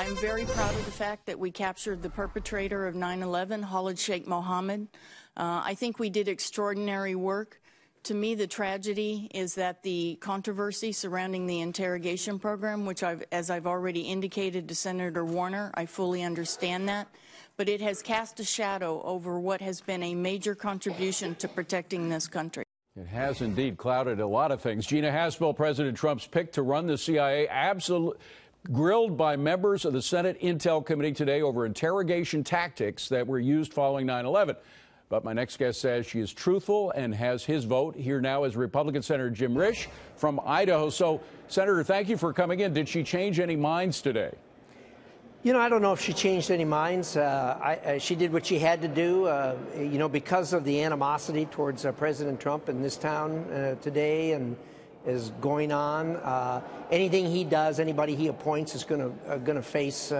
I'm very proud of the fact that we captured the perpetrator of 9/11, Khalid Sheikh Mohammed. I think we did extraordinary work. To me, the tragedy is that the controversy surrounding the interrogation program, which as I've already indicated to Senator Warner, I fully understand that, but it has cast a shadow over what has been a major contribution to protecting this country. It has indeed clouded a lot of things. Gina Haspel, President Trump's pick to run the CIA, grilled by members of the Senate Intel Committee today over interrogation tactics that were used following 9/11. But my next guest says she is truthful and has his vote. Here now is Republican Senator Jim Risch from Idaho. So, Senator, thank you for coming in. Did she change any minds today? You know, I don't know if she changed any minds. She did what she had to do, you know, because of the animosity towards President Trump in this town today and is going on. Anything he does, anybody he appoints is going to face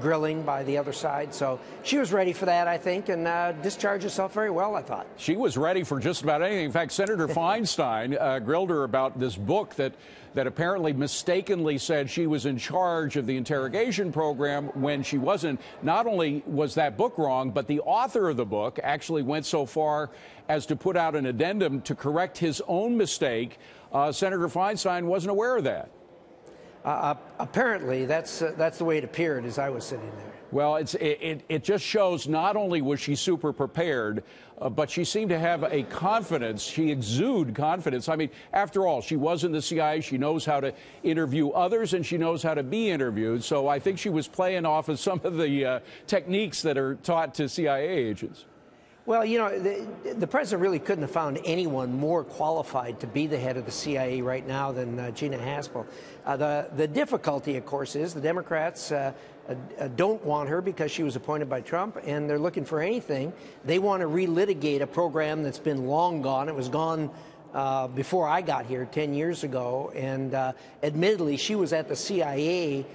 grilling by the other side. So she was ready for that, I think, and discharged herself very well, I thought. She was ready for just about anything. In fact, Senator Feinstein grilled her about this book that apparently mistakenly said she was in charge of the interrogation program when she wasn't. Not only was that book wrong, but the author of the book actually went so far as to put out an addendum to correct his own mistake. Senator Feinstein wasn't aware of that. Apparently, that's the way it appeared as I was sitting there. Well, it just shows not only was she super prepared, but she seemed to have a confidence. She exuded confidence. I mean, after all, she was in the CIA. She knows how to interview others, and she knows how to be interviewed. So I think she was playing off of some of the techniques that are taught to CIA agents. Well, you know, the president really couldn't have found anyone more qualified to be the head of the CIA right now than Gina Haspel. The difficulty, of course, is the Democrats don't want her because she was appointed by Trump, and they're looking for anything. They want to relitigate a program that's been long gone. It was gone before I got here 10 years ago, and admittedly, she was at the CIA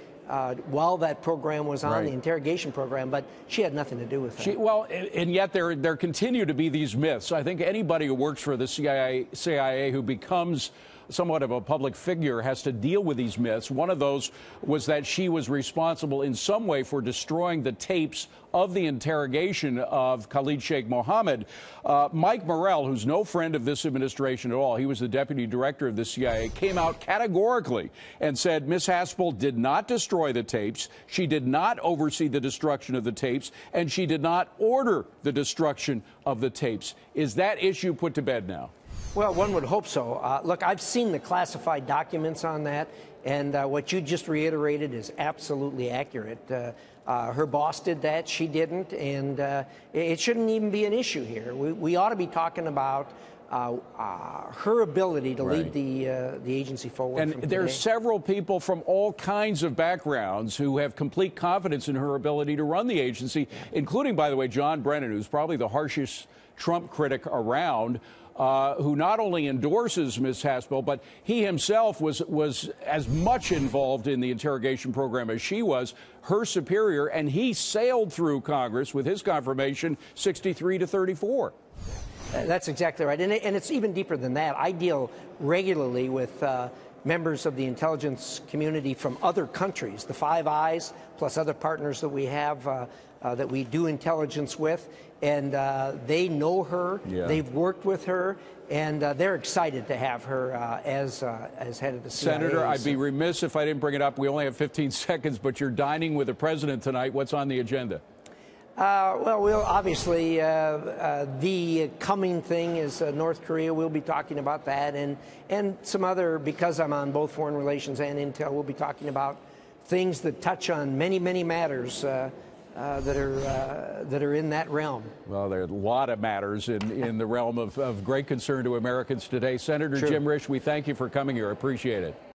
while that program was on, the interrogation program, but she had nothing to do with it. Well, and yet there continue to be these myths. I think anybody who works for the CIA who becomes somewhat of a public figure has to deal with these myths. One of those was that she was responsible in some way for destroying the tapes of the interrogation of Khalid Sheikh Mohammed. Mike Morrell, who's no friend of this administration at all, he was the deputy director of the CIA, came out categorically and said Ms. Haspel did not destroy the tapes, she did not oversee the destruction of the tapes, and she did not order the destruction of the tapes. Is that issue put to bed now? Well, one would hope so. Look, I've seen the classified documents on that, and what you just reiterated is absolutely accurate. Her boss did that, she didn't, and it shouldn't even be an issue here. We ought to be talking about her ability to lead the agency forward. And there's several people from all kinds of backgrounds who have complete confidence in her ability to run the agency, including, by the way, John Brennan, who's probably the harshest Trump critic around, who not only endorses Ms. Haspel, but he himself was as much involved in the interrogation program as she was, her superior, and he sailed through Congress with his confirmation 63-34. That's exactly right. And it's even deeper than that. I deal regularly with members of the intelligence community from other countries, the Five Eyes, plus other partners that we have that we do intelligence with, and they know her, they've worked with her, and they're excited to have her as head of the CIA. Senator, I'd be remiss if I didn't bring it up. We only have 15 seconds, but you're dining with the president tonight. What's on the agenda? Well, we'll obviously, the coming thing is North Korea. We'll be talking about that, and some other, because I'm on both foreign relations and intel, we'll be talking about things that touch on many, many matters that are in that realm. Well, there are a lot of matters in the realm of great concern to Americans today. Senator Jim Risch, we thank you for coming here. I appreciate it.